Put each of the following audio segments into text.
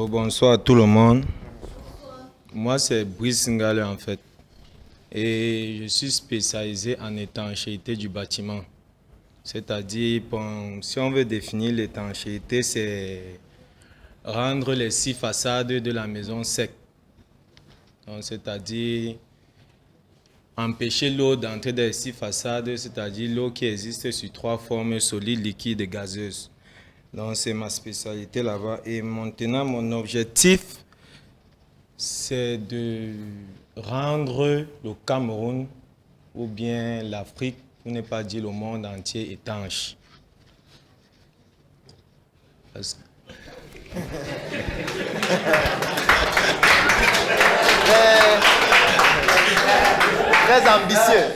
Bonsoir à tout le monde. Moi, c'est Brice Ngale en fait. Et je suis spécialisé en étanchéité du bâtiment. C'est-à-dire, si on veut définir l'étanchéité, c'est rendre les 6 façades de la maison secs. C'est-à-dire empêcher l'eau d'entrer dans les 6 façades, c'est-à-dire l'eau qui existe sur 3 formes solides, liquides et gazeuses. Donc c'est ma spécialité là-bas. Et maintenant, mon objectif, c'est de rendre le Cameroun ou bien l'Afrique, pour ne pas dire le monde entier, étanche. Parce que... Très ambitieux.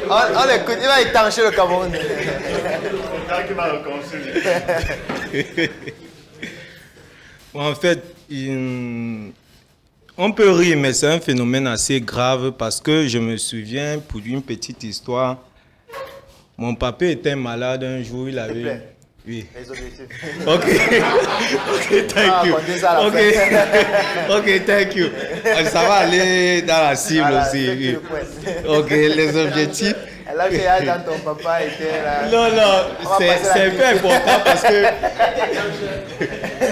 On l'écoute, il va étancher le Cameroun. En fait, on peut rire, mais c'est un phénomène assez grave parce que je me souviens, pour une petite histoire, mon papa était malade un jour, il avait... Oui. Les objectifs. Ok, thank you. Ok, thank you. Ça va aller dans la cible voilà, aussi. Oui. Ok, les objectifs. Alors que dans ton papa était là. Non, c'est un peu important parce que...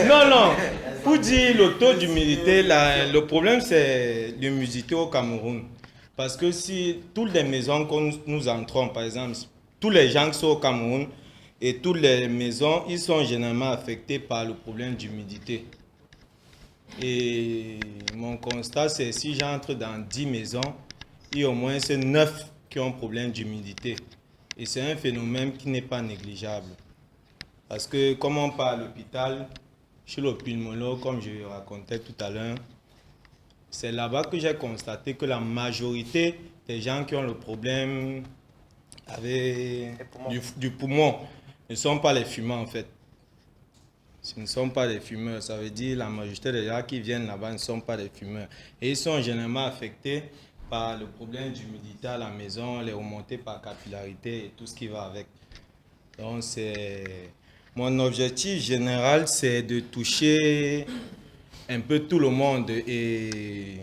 Non, pour dire le taux d'humidité, le problème c'est l'humidité au Cameroun. Parce que si toutes les maisons que nous entrons, par exemple, tous les gens qui sont au Cameroun, et toutes les maisons, ils sont généralement affectés par le problème d'humidité. Et mon constat, c'est si j'entre dans 10 maisons, il y a au moins 9 qui ont un problème d'humidité. Et c'est un phénomène qui n'est pas négligeable. Parce que comme on part à l'hôpital, chez le pulmonologue, comme je racontais tout à l'heure, c'est là-bas que j'ai constaté que la majorité des gens qui ont le problème du poumon ne sont pas les fumeurs en fait. Ce ne sont pas les fumeurs, ça veut dire la majorité des gens qui viennent là-bas ne sont pas les fumeurs. Et ils sont généralement affectés par le problème d'humidité à la maison, les remontées par capillarité et tout ce qui va avec. Donc mon objectif général, c'est de toucher un peu tout le monde et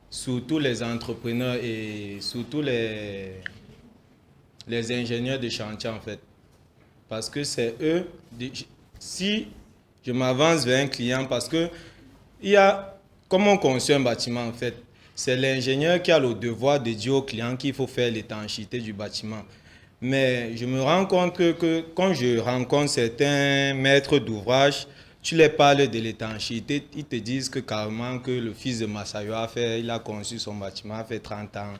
surtout les entrepreneurs et surtout les ingénieurs de chantier en fait. Parce que c'est eux, si je m'avance vers un client, parce que comment on conçoit un bâtiment en fait, c'est l'ingénieur qui a le devoir de dire au client qu'il faut faire l'étanchéité du bâtiment. Mais je me rends compte que quand je rencontre certains maîtres d'ouvrage, tu les parles de l'étanchéité, ils te disent que carrément que le fils de Massayo il a conçu son bâtiment, a fait 30 ans.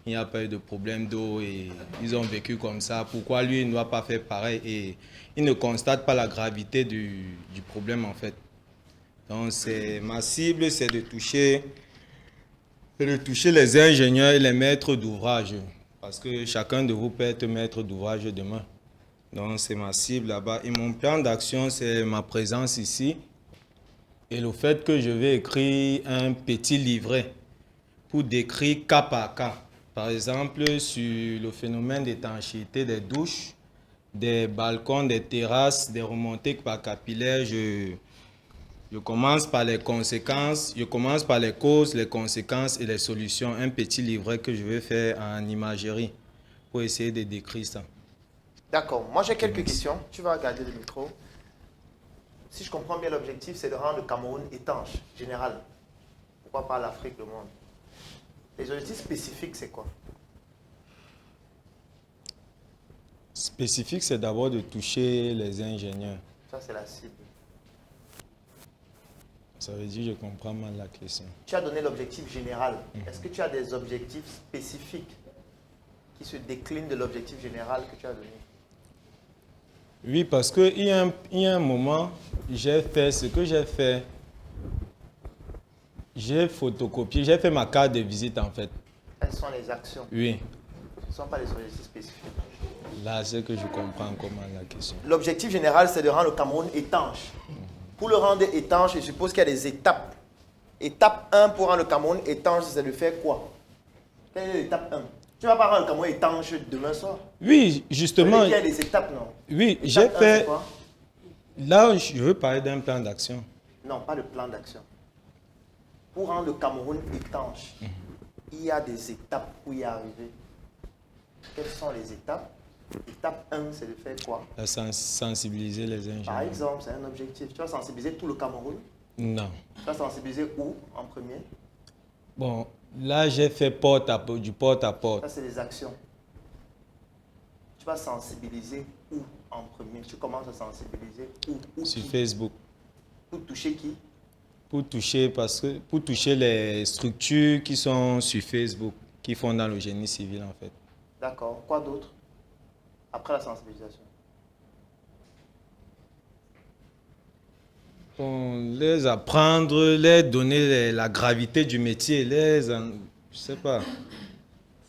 Il n'y a pas eu de problème d'eau et ils ont vécu comme ça. Pourquoi lui, il ne doit pas faire pareil? Et il ne constate pas la gravité du problème en fait. Donc ma cible, c'est de toucher les ingénieurs et les maîtres d'ouvrage. Parce que chacun de vous peut être maître d'ouvrage demain. Donc c'est ma cible là-bas. Et mon plan d'action, c'est ma présence ici. Et le fait que je vais écrire un petit livret pour décrire cas par cas. Par exemple, sur le phénomène d'étanchéité des douches, des balcons, des terrasses, des remontées par capillaire, je commence par les conséquences, je commence par les causes, les conséquences et les solutions. Un petit livret que je vais faire en imagerie pour essayer de décrire ça. D'accord. Moi, j'ai quelques questions. Tu vas regarder le micro. Si je comprends bien, l'objectif, c'est de rendre le Cameroun étanche, général. Pourquoi pas l'Afrique, le monde? Les objectifs spécifiques, c'est quoi? Spécifique, c'est d'abord de toucher les ingénieurs. Ça, c'est la cible. Ça veut dire que je comprends mal la question. Tu as donné l'objectif général. Est-ce que tu as des objectifs spécifiques qui se déclinent de l'objectif général que tu as donné? Oui, parce qu'il y a un moment, j'ai fait ce que j'ai fait. J'ai photocopié, j'ai fait ma carte de visite en fait. Quelles sont les actions? Oui. Ce ne sont pas les objectifs spécifiques. Là, c'est que je comprends comment la question. L'objectif général, c'est de rendre le Cameroun étanche. Pour le rendre étanche, je suppose qu'il y a des étapes. Étape 1 pour rendre le Cameroun étanche, c'est de faire quoi? Quelle est l'étape 1? Tu ne vas pas rendre le Cameroun étanche demain soir. Oui, justement. Il y a des étapes, non? Oui, Étape j'ai 1, fait... c'est quoi? Là, je veux parler d'un plan d'action. Non, pas de plan d'action. Pour rendre le Cameroun étanche, il y a des étapes pour y arriver. Quelles sont les étapes? Étape 1, c'est de faire quoi? Sensibiliser les ingénieurs. Par exemple, c'est un objectif. Tu vas sensibiliser tout le Cameroun? Non. Tu vas sensibiliser où en premier? Bon, là, j'ai fait du porte à porte. Ça, c'est les actions. Tu vas sensibiliser où en premier? Tu commences à sensibiliser où Sur qui? Facebook. Pour toucher qui? Pour toucher les structures qui sont sur Facebook, qui font dans le génie civil, en fait. D'accord. Quoi d'autre? Après la sensibilisation. Les apprendre, les donner la gravité du métier, je sais pas.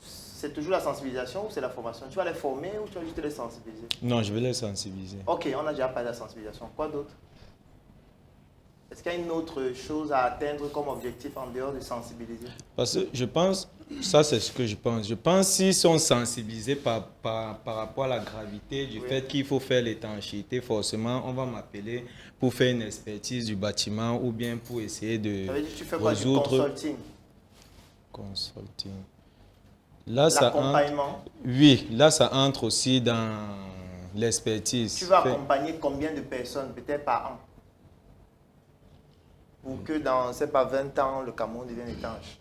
C'est toujours la sensibilisation ou c'est la formation? Tu vas les former ou tu vas juste les sensibiliser? Non, je vais les sensibiliser. Ok, on a déjà parlé de la sensibilisation. Quoi d'autre? Est-ce qu'il y a une autre chose à atteindre comme objectif en dehors de sensibiliser? Parce que je pense, ça c'est ce que je pense. Je pense s'ils sont sensibilisés par rapport à la gravité du fait qu'il faut faire l'étanchéité, forcément, on va m'appeler pour faire une expertise du bâtiment ou bien pour essayer de Ça veut dire que tu fais quoi, du consulting? Là, l'accompagnement? Oui, là, ça entre aussi dans l'expertise. Tu vas accompagner combien de personnes, peut-être par an? Pour que dans, c'est pas 20 ans, le Cameroun devienne étanche.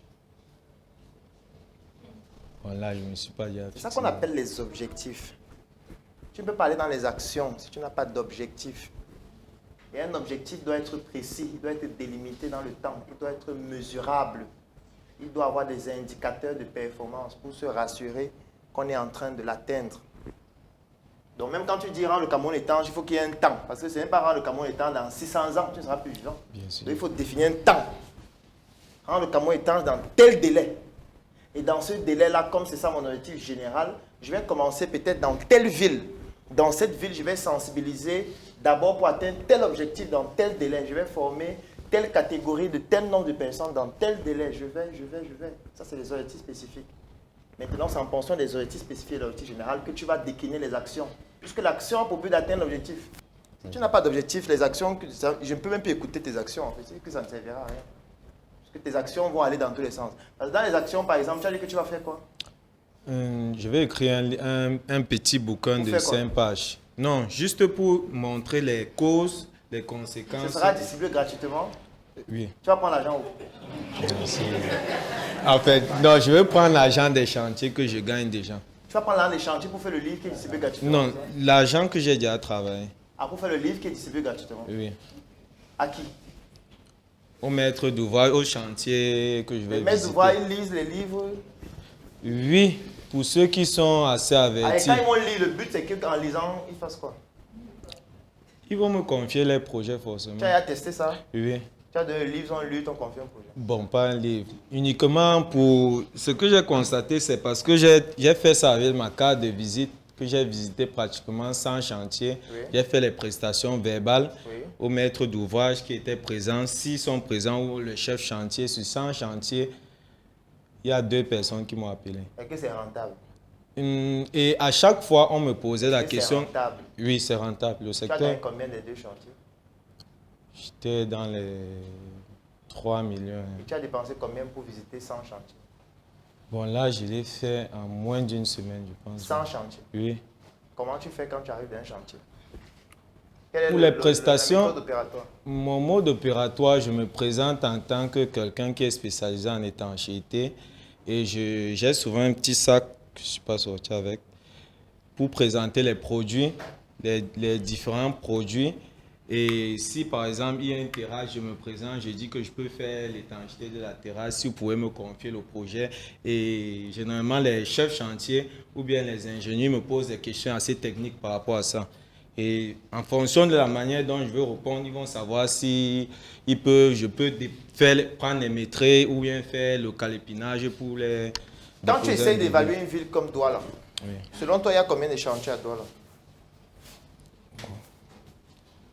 Voilà, je ne me suis pas dit. C'est ça qu'on appelle les objectifs. Tu ne peux pas aller dans les actions si tu n'as pas d'objectif. Et un objectif doit être précis, il doit être délimité dans le temps, il doit être mesurable. Il doit avoir des indicateurs de performance pour se rassurer qu'on est en train de l'atteindre. Donc même quand tu dis rendre le Cameroun étanche, il faut qu'il y ait un temps. Parce que c'est même pas rendre le Cameroun étanche dans 600 ans, tu ne seras plus vivant. Bien sûr. Donc il faut définir un temps. Rendre le Cameroun étanche dans tel délai. Et dans ce délai-là, comme c'est ça mon objectif général, je vais commencer peut-être dans telle ville. Dans cette ville, je vais sensibiliser d'abord pour atteindre tel objectif dans tel délai. Je vais former telle catégorie de tel nombre de personnes dans tel délai. Je vais. Ça, c'est les objectifs spécifiques. Maintenant, c'est en fonction des objectifs spécifiques et de l'objectif général que tu vas décliner les actions. Puisque l'action a pour but d'atteindre l'objectif. Si tu n'as pas d'objectif, les actions, je ne peux même plus écouter tes actions. En fait, c'est que ça ne servira à rien. Parce que tes actions vont aller dans tous les sens. Parce que dans les actions, par exemple, tu as dit que tu vas faire quoi? Je vais écrire un petit bouquin de 5 pages. Non, juste pour montrer les causes, les conséquences. Ce sera distribué gratuitement? Oui. Tu vas prendre l'argent où? Merci. En fait, non, je vais prendre l'argent des chantiers que je gagne déjà. Tu vas prendre l'argent des chantiers pour faire le livre qui est distribué gratuitement? Non, l'argent que j'ai déjà travaillé. Ah, pour faire le livre qui est distribué gratuitement? Oui. À qui? Au maître d'ouvrage, au chantier que je vais visiter. Les maîtres d'ouvrage, ils lisent les livres? Oui, pour ceux qui sont assez avertis. Allez, quand ils vont lire, le but c'est qu'en lisant, ils fassent quoi? Ils vont me confier les projets forcément. Tu as testé ça? Oui. Tu as des livres, ils ont lu, t'ont confié un projet? Bon, pas un livre. Uniquement pour... Ce que j'ai constaté, c'est parce que j'ai fait ça avec ma carte de visite, que j'ai visité pratiquement 100 chantiers. Oui. J'ai fait les prestations verbales Oui. aux maîtres d'ouvrage qui étaient présents. S'ils sont présents ou le chef chantier, sur 100 chantiers, il y a 2 personnes qui m'ont appelé. Est-ce que c'est rentable? Et à chaque fois, on me posait la question... C'est rentable? Oui, c'est rentable. Le Tu as secteur... gagné combien des 2 chantiers? J'étais dans les 3 millions. Et tu as dépensé combien pour visiter 100 chantiers? Bon, là, je l'ai fait en moins d'une semaine, je pense. 100 chantiers? Oui. Comment tu fais quand tu arrives dans un chantier? Quel est Pour les prestations, le mode opératoire? mon mode opératoire, je me présente en tant que quelqu'un qui est spécialisé en étanchéité. Et j'ai souvent un petit sac que je ne suis pas sorti avec pour présenter les produits, les différents produits. Et si par exemple il y a une terrasse, je me présente, je dis que je peux faire l'étanchéité de la terrasse, si vous pouvez me confier le projet. Et généralement les chefs chantiers ou bien les ingénieurs me posent des questions assez techniques par rapport à ça. Et en fonction de la manière dont je veux répondre, ils vont savoir si je peux prendre les maîtres ou bien faire le calépinage pour les... Quand tu essayes d'évaluer une ville comme Douala, oui. Selon toi, il y a combien de chantiers à Douala?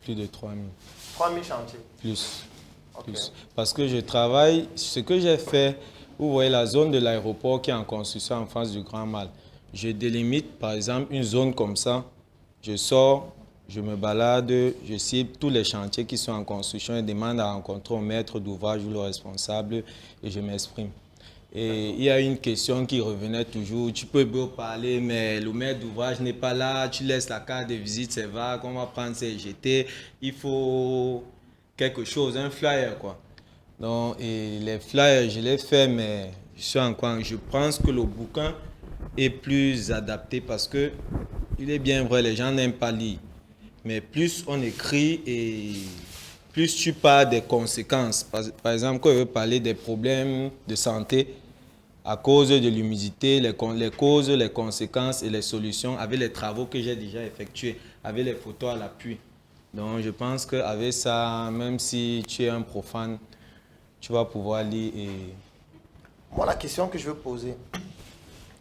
Plus de 3000. 3000 chantiers. Plus. Ok. Plus. Parce que je travaille, ce que j'ai fait Vous voyez la zone de l'aéroport qui est en construction en face du Grand Mal. Je délimite par exemple une zone comme ça. Je sors, je me balade, je cible tous les chantiers qui sont en construction et demande à rencontrer un maître d'ouvrage ou le responsable et je m'exprime. Et il y a une question qui revenait toujours, tu peux beau parler, mais le maître d'ouvrage n'est pas là, tu laisses la carte de visite, c'est vague, on va prendre CGT, il faut quelque chose, un flyer quoi. Donc, et les flyers, je les fais, mais je pense que le bouquin est plus adapté parce que il est bien vrai, les gens n'aiment pas lire. Mais plus on écrit et plus tu parles des conséquences. Par exemple, quand je veux parler des problèmes de santé à cause de l'humidité, les causes, les conséquences et les solutions avec les travaux que j'ai déjà effectués, avec les photos à l'appui. Donc je pense qu'avec ça, même si tu es un profane, tu vas pouvoir lire et... Moi, la question que je veux poser,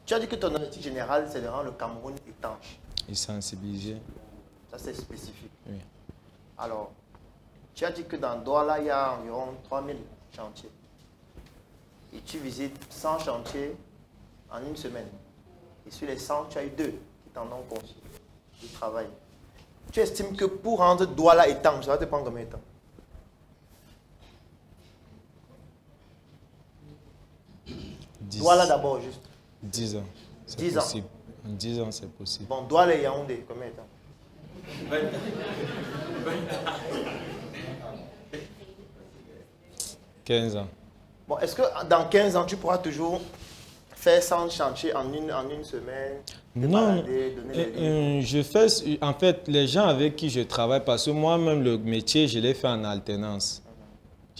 tu as dit que ton objectif général, c'est de rendre le Cameroun étanche. Et sensibiliser. Ça, c'est spécifique. Oui. Alors, tu as dit que dans Douala, il y a environ 3000 chantiers. Et tu visites 100 chantiers en une semaine. Et sur les 100, tu as eu 2 qui t'en ont conçu du travail. Tu estimes que pour rendre Douala étanche, ça va te prendre combien de temps? Douala d'abord, juste. 10 ans. 10 ans. Possible. En 10 ans, c'est possible. Bon, Douala et Yaoundé, combien de temps? 15 ans. Bon, est-ce que dans 15 ans, tu pourras toujours faire 100 chantiers en une semaine? Non, Balader, je fais, en fait, les gens avec qui je travaille, parce que moi-même, le métier, je l'ai fait en alternance.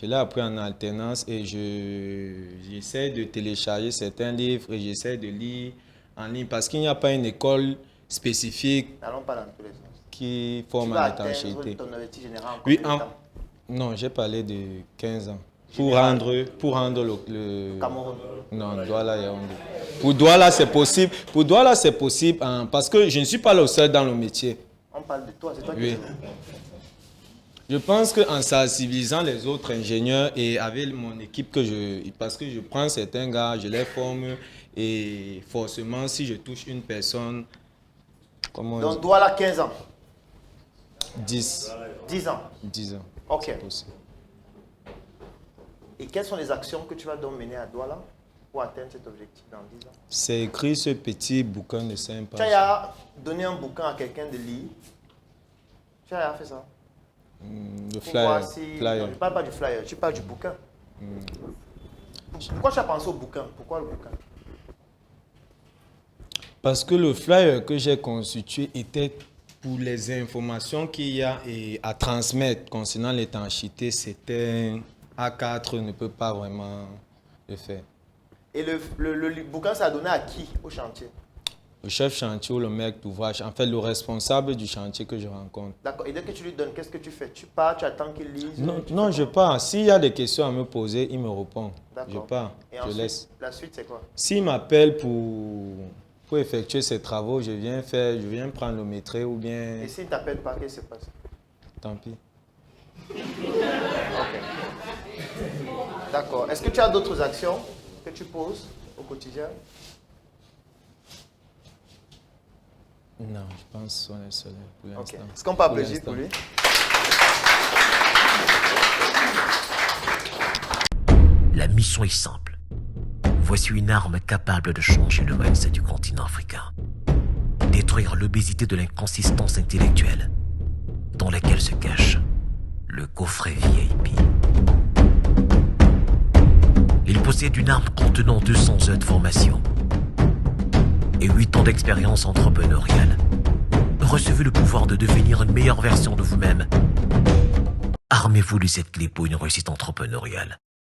Je l'ai appris en alternance et j'essaie de télécharger certains livres et j'essaie de lire en ligne parce qu'il n'y a pas une école spécifique n'allons pas dans tous les sens. qui forme Tu vas en atteindre étanchéité. ton objectif général en Oui, combien de temps? non, j'ai parlé de 15 ans. Général. Pour rendre le Cameroun. non, Douala Yaoundé. Pour Douala, c'est possible. Pour Douala, c'est possible parce que je ne suis pas le seul dans le métier. On parle de toi, c'est toi Oui. qui... Je pense qu'en sensibilisant les autres ingénieurs et avec mon équipe, parce que je prends certains gars, je les forme et forcément, si je touche une personne, comment Donc, Douala, 15 ans. 10. 10 ans. 10 ans. Ok. C'est possible. Et quelles sont les actions que tu vas donc mener à Douala pour atteindre cet objectif dans 10 ans? C'est écrit ce petit bouquin de 5 Tu pages. as donné un bouquin à quelqu'un de lire. Tu as fait ça? Le Pour flyer. voir si... flyer. Non, je ne parle pas du flyer, je parle du bouquin. Pourquoi tu as pensé au bouquin? Pourquoi le bouquin? Parce que le flyer que j'ai constitué était pour les informations qu'il y a à transmettre concernant l'étanchéité, c'était A4 ne peut pas vraiment le faire. Et le bouquin, ça a donné à qui au chantier? Le chef chantier ou le maître d'ouvrage, en fait le responsable du chantier que je rencontre. D'accord. Et dès que tu lui donnes, qu'est-ce que tu fais? Tu pars, tu attends qu'il lise? Non, tu non, fais je quoi? pars. S'il y a des questions à me poser, il me répond. Je D'accord. pars, Et je ensuite, laisse. la suite, c'est quoi? S'il m'appelle pour effectuer ses travaux, je viens prendre le maître ou bien... Et s'il ne t'appelle pas, qu'est-ce qui se passe? Tant pis. Ok. D'accord. Est-ce que tu as d'autres actions que tu poses au quotidien? Non, je pense qu'on est seul pour Ok. l'instant. Est-ce qu'on peut applaudir l'instant. pour lui? La mission est simple. Voici une arme capable de changer le mindset du continent africain. Détruire l'obésité de l'inconsistance intellectuelle dans laquelle se cache le coffret VIP. Il possède une arme contenant 200 heures de formation et 8 ans d'expérience entrepreneuriale. Recevez le pouvoir de devenir une meilleure version de vous-même. Armez-vous de cette clé pour une réussite entrepreneuriale.